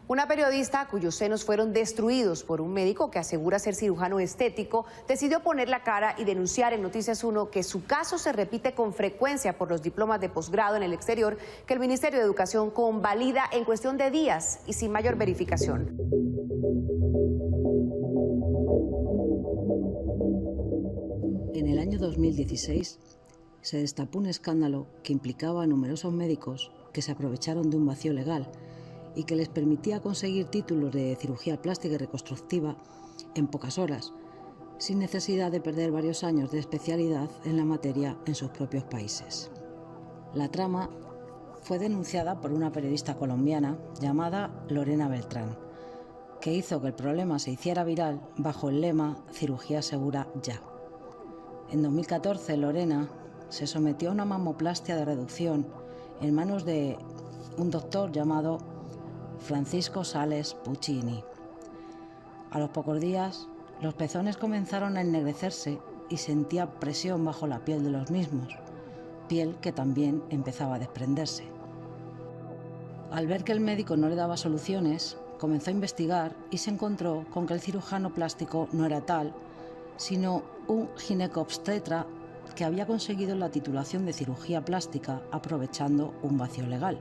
Una periodista cuyos senos fueron destruidos por un médico que asegura ser cirujano estético decidió poner la cara y denunciar en Noticias 1 que su caso se repite con frecuencia por los diplomas de posgrado en el exterior que el Ministerio de Educación convalida en cuestión de días y sin mayor verificación. En el año 2016 se destapó un escándalo que implicaba a numerosos médicos que se aprovecharon de un vacío legal y que les permitía conseguir títulos de cirugía plástica y reconstructiva en pocas horas, sin necesidad de perder varios años de especialidad en la materia en sus propios países. La trama fue denunciada por una periodista colombiana llamada Lorena Beltrán, que hizo que el problema se hiciera viral bajo el lema «Cirugía segura ya». En 2014, Lorena se sometió a una mamoplastia de reducción en manos de un doctor llamado Francisco Sales Puccini. A los pocos días, los pezones comenzaron a ennegrecerse y sentía presión bajo la piel de los mismos, piel que también empezaba a desprenderse. Al ver que el médico no le daba soluciones, comenzó a investigar y se encontró con que el cirujano plástico no era tal, sino un ginecobstetra que había conseguido la titulación de cirugía plástica aprovechando un vacío legal.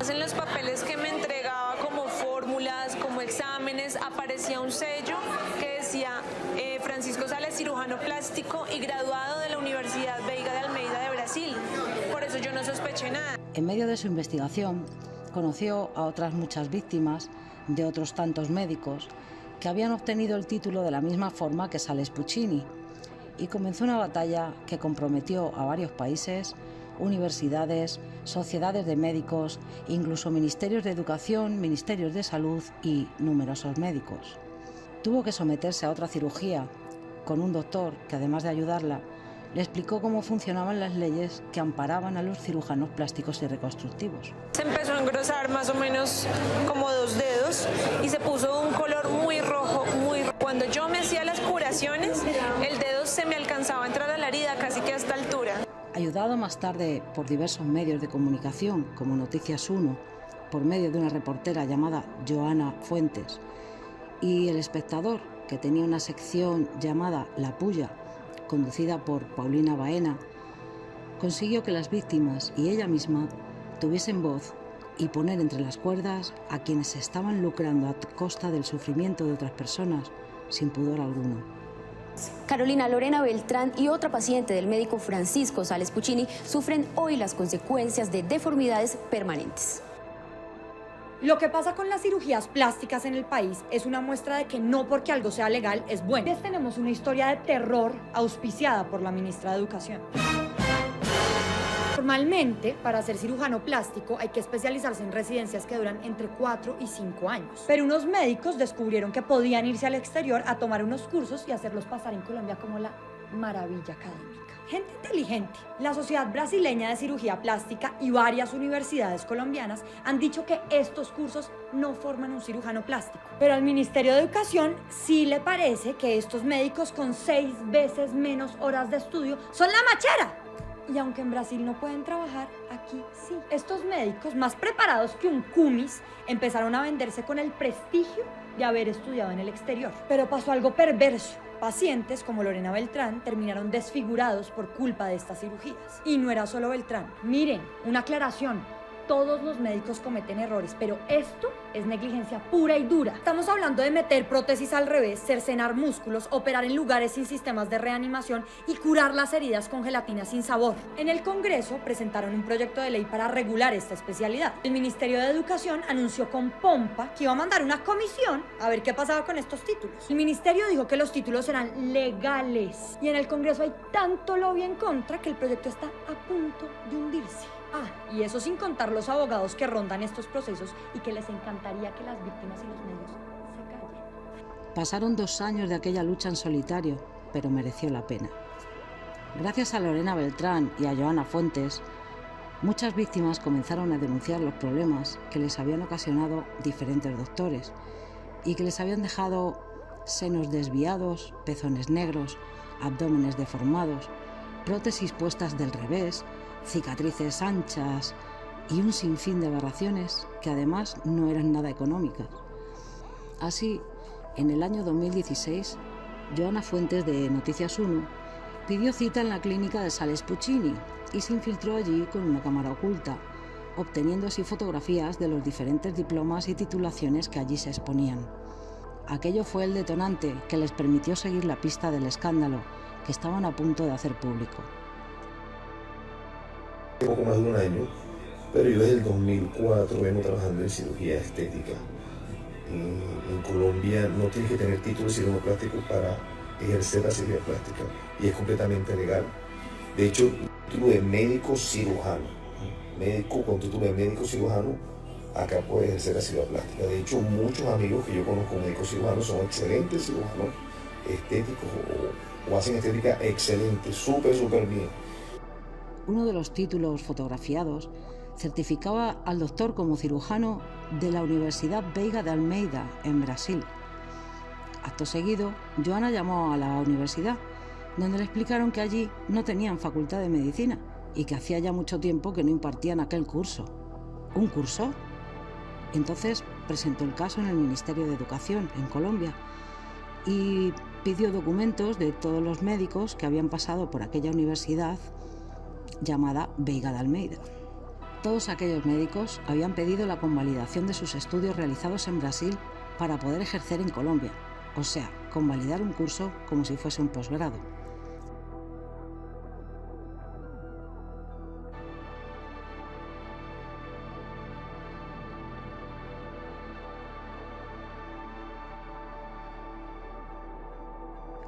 En los papeles que me entregaba como fórmulas, como exámenes, aparecía un sello que decía Francisco Sales, cirujano plástico y graduado de la Universidad Veiga de Almeida de Brasil. Por eso yo no sospeché nada. En medio de su investigación, conoció a otras muchas víctimas de otros tantos médicos que habían obtenido el título de la misma forma que Sales Puccini y comenzó una batalla que comprometió a varios países, universidades, sociedades de médicos, incluso ministerios de educación, ministerios de salud y numerosos médicos. Tuvo que someterse a otra cirugía con un doctor que, además de ayudarla, le explicó cómo funcionaban las leyes que amparaban a los cirujanos plásticos y reconstructivos. Se empezó a engrosar más o menos como 2 dedos y se puso un color muy rojo, muy rojo. Cuando yo me hacía las curaciones, el dedo se me alcanzaba a entrar a la herida casi que a esta altura. Ayudado más tarde por diversos medios de comunicación, como Noticias 1, por medio de una reportera llamada Joana Fuentes, y El Espectador, que tenía una sección llamada La Puya, conducida por Paulina Baena, consiguió que las víctimas y ella misma tuviesen voz y poner entre las cuerdas a quienes se estaban lucrando a costa del sufrimiento de otras personas sin pudor alguno. Carolina, Lorena Beltrán y otra paciente del médico Francisco Sales Puccini sufren hoy las consecuencias de deformidades permanentes. Lo que pasa con las cirugías plásticas en el país es una muestra de que no porque algo sea legal es bueno. Tenemos una historia de terror auspiciada por la ministra de Educación. Normalmente, para ser cirujano plástico hay que especializarse en residencias que duran entre 4 y 5 años. Pero unos médicos descubrieron que podían irse al exterior a tomar unos cursos y hacerlos pasar en Colombia como la maravilla académica. Gente inteligente. La Sociedad Brasileña de Cirugía Plástica y varias universidades colombianas han dicho que estos cursos no forman un cirujano plástico. Pero al Ministerio de Educación sí le parece que estos médicos con 6 veces menos horas de estudio son la machera. Y aunque en Brasil no pueden trabajar, aquí sí. Estos médicos, más preparados que un cumis, empezaron a venderse con el prestigio de haber estudiado en el exterior. Pero pasó algo perverso. Pacientes como Lorena Beltrán terminaron desfigurados por culpa de estas cirugías. Y no era solo Beltrán. Miren, una aclaración. Todos los médicos cometen errores, pero esto es negligencia pura y dura. Estamos hablando de meter prótesis al revés, cercenar músculos, operar en lugares sin sistemas de reanimación y curar las heridas con gelatina sin sabor. En el Congreso presentaron un proyecto de ley para regular esta especialidad. El Ministerio de Educación anunció con pompa que iba a mandar una comisión a ver qué pasaba con estos títulos. El ministerio dijo que los títulos eran legales y en el Congreso hay tanto lobby en contra que el proyecto está a punto de hundirse. Y eso sin contar los abogados que rondan estos procesos y que les encantaría que las víctimas y los medios se callen. Pasaron 2 años de aquella lucha en solitario, pero mereció la pena. Gracias a Lorena Beltrán y a Joana Fuentes, muchas víctimas comenzaron a denunciar los problemas que les habían ocasionado diferentes doctores y que les habían dejado senos desviados, pezones negros, abdómenes deformados, prótesis puestas del revés, cicatrices anchas y un sinfín de aberraciones que además no eran nada económicas. Así, en el año 2016, Joana Fuentes de Noticias 1 pidió cita en la clínica de Sales Puccini y se infiltró allí con una cámara oculta, obteniendo así fotografías de los diferentes diplomas y titulaciones que allí se exponían. Aquello fue el detonante que les permitió seguir la pista del escándalo que estaban a punto de hacer público. Poco más de un año, pero yo desde el 2004 vengo trabajando en cirugía estética. En Colombia no tienes que tener título de cirujano plástico para ejercer la cirugía plástica y es completamente legal. De hecho, título de médico cirujano, con título de médico cirujano, acá puedes ejercer la cirugía plástica. De hecho, muchos amigos que yo conozco médicos cirujanos son excelentes cirujanos estéticos o hacen estética excelente, súper bien. Uno de los títulos fotografiados certificaba al doctor como cirujano de la Universidad Veiga de Almeida, en Brasil. Acto seguido, Joana llamó a la universidad, donde le explicaron que allí no tenían facultad de medicina y que hacía ya mucho tiempo que no impartían aquel curso. ¿Un curso? Entonces presentó el caso en el Ministerio de Educación, en Colombia, y pidió documentos de todos los médicos que habían pasado por aquella universidad llamada Veiga de Almeida. Todos aquellos médicos habían pedido la convalidación de sus estudios realizados en Brasil para poder ejercer en Colombia, o sea, convalidar un curso como si fuese un posgrado.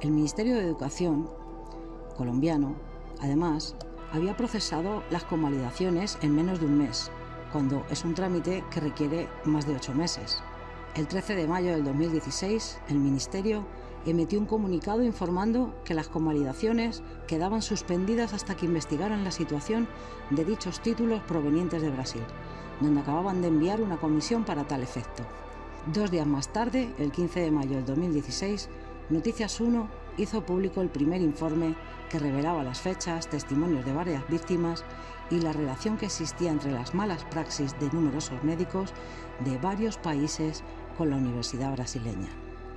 El Ministerio de Educación colombiano, además, había procesado las convalidaciones en menos de un mes, cuando es un trámite que requiere más de 8 meses. El 13 de mayo del 2016, el Ministerio emitió un comunicado informando que las convalidaciones quedaban suspendidas hasta que investigaran la situación de dichos títulos provenientes de Brasil, donde acababan de enviar una comisión para tal efecto. 2 días más tarde, el 15 de mayo del 2016, Noticias 1 hizo público el primer informe que revelaba las fechas, testimonios de varias víctimas y la relación que existía entre las malas praxis de numerosos médicos de varios países con la universidad brasileña.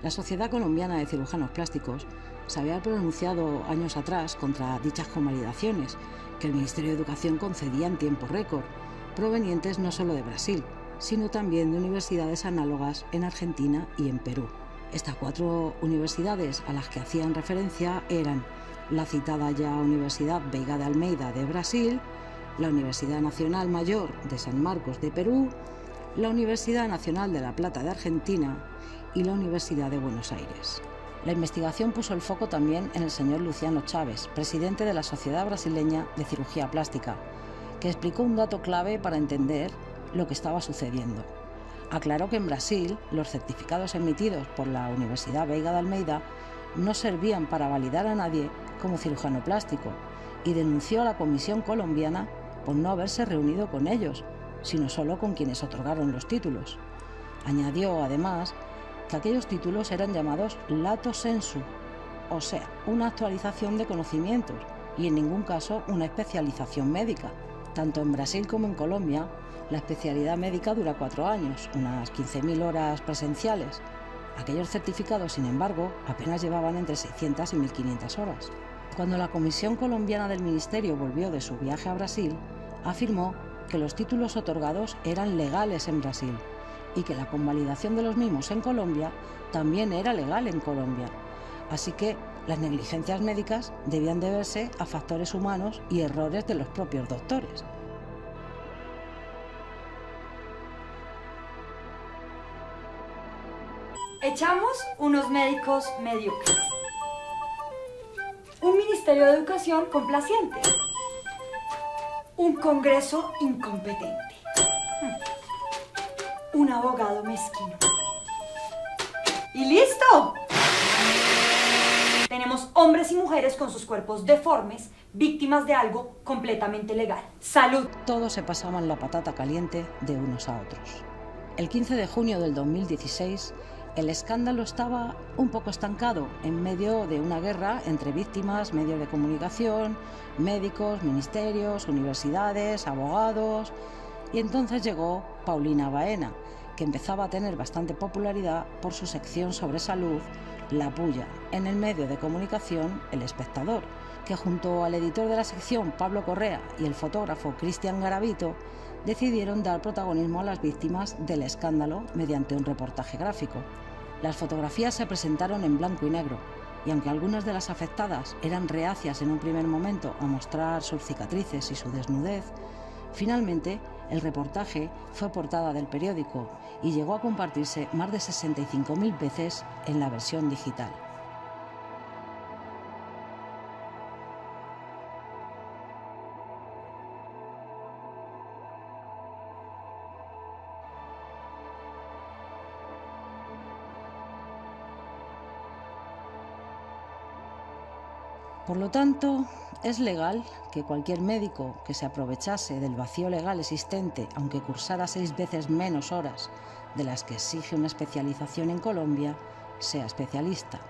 La Sociedad Colombiana de Cirujanos Plásticos se había pronunciado años atrás contra dichas convalidaciones que el Ministerio de Educación concedía en tiempo récord, provenientes no solo de Brasil, sino también de universidades análogas en Argentina y en Perú. Estas 4 universidades a las que hacían referencia eran la citada ya Universidad Veiga de Almeida de Brasil, la Universidad Nacional Mayor de San Marcos de Perú, la Universidad Nacional de La Plata de Argentina y la Universidad de Buenos Aires. La investigación puso el foco también en el señor Luciano Chaves, presidente de la Sociedad Brasileña de Cirugía Plástica, que explicó un dato clave para entender lo que estaba sucediendo. Aclaró que en Brasil los certificados emitidos por la Universidad Veiga de Almeida no servían para validar a nadie como cirujano plástico y denunció a la Comisión colombiana por no haberse reunido con ellos, sino solo con quienes otorgaron los títulos. Añadió, además, que aquellos títulos eran llamados lato sensu, o sea, una actualización de conocimientos y en ningún caso una especialización médica. Tanto en Brasil como en Colombia, la especialidad médica dura 4 años, unas 15.000 horas presenciales. Aquellos certificados, sin embargo, apenas llevaban entre 600 y 1.500 horas. Cuando la Comisión Colombiana del Ministerio volvió de su viaje a Brasil, afirmó que los títulos otorgados eran legales en Brasil y que la convalidación de los mismos en Colombia también era legal en Colombia. Así que las negligencias médicas debían deberse a factores humanos y errores de los propios doctores. Echamos unos médicos mediocres. Un ministerio de educación complaciente. Un congreso incompetente. Un abogado mezquino. ¡Y listo! Tenemos hombres y mujeres con sus cuerpos deformes, víctimas de algo completamente legal. ¡Salud! Todos se pasaban la patata caliente de unos a otros. El 15 de junio del 2016, el escándalo estaba un poco estancado en medio de una guerra entre víctimas, medios de comunicación, médicos, ministerios, universidades, abogados. Y entonces llegó Paulina Baena, que empezaba a tener bastante popularidad por su sección sobre salud, La Puya, en el medio de comunicación El Espectador, que junto al editor de la sección, Pablo Correa, y el fotógrafo Cristian Garavito, decidieron dar protagonismo a las víctimas del escándalo mediante un reportaje gráfico. Las fotografías se presentaron en blanco y negro, y aunque algunas de las afectadas eran reacias en un primer momento a mostrar sus cicatrices y su desnudez, finalmente el reportaje fue portada del periódico y llegó a compartirse más de 65.000 veces en la versión digital. Por lo tanto, es legal que cualquier médico que se aprovechase del vacío legal existente, aunque cursara 6 veces menos horas de las que exige una especialización en Colombia, sea especialista.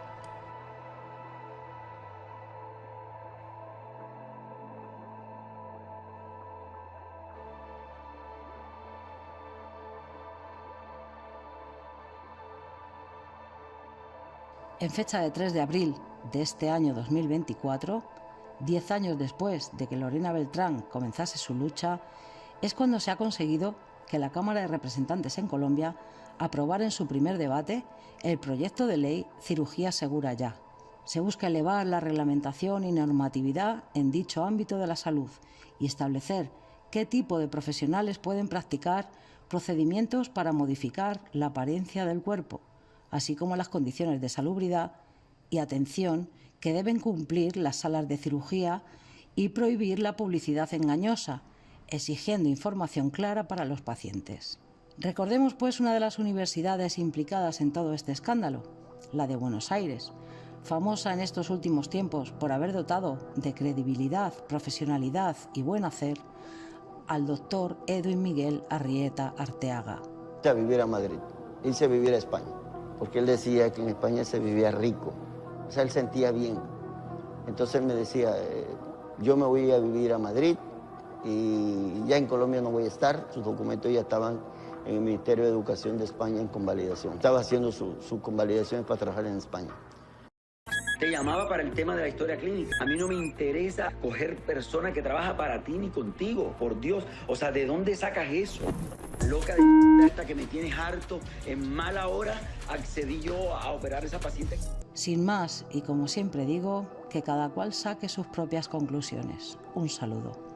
En fecha de 3 de abril de este año 2024, 10 años después de que Lorena Beltrán comenzase su lucha, es cuando se ha conseguido que la Cámara de Representantes en Colombia aprobara en su primer debate el proyecto de ley Cirugía Segura Ya. Se busca elevar la reglamentación y normatividad en dicho ámbito de la salud y establecer qué tipo de profesionales pueden practicar procedimientos para modificar la apariencia del cuerpo, así como las condiciones de salubridad y atención que deben cumplir las salas de cirugía y prohibir la publicidad engañosa, exigiendo información clara para los pacientes. Recordemos pues una de las universidades implicadas en todo este escándalo, la de Buenos Aires, famosa en estos últimos tiempos por haber dotado de credibilidad, profesionalidad y buen hacer al doctor Edwin Miguel Arrieta Arteaga. A vivir a Madrid, irse a vivir a España, porque él decía que en España se vivía rico, o sea, él sentía bien. Entonces él me decía, yo me voy a vivir a Madrid y ya en Colombia no voy a estar. Sus documentos ya estaban en el Ministerio de Educación de España en convalidación. Estaba haciendo su convalidación para trabajar en España. Te llamaba para el tema de la historia clínica. A mí no me interesa coger persona que trabaja para ti ni contigo, por Dios. O sea, ¿de dónde sacas eso? Loca de esta que me tienes harto, en mala hora accedí yo a operar a esa paciente. Sin más, y como siempre digo, que cada cual saque sus propias conclusiones. Un saludo.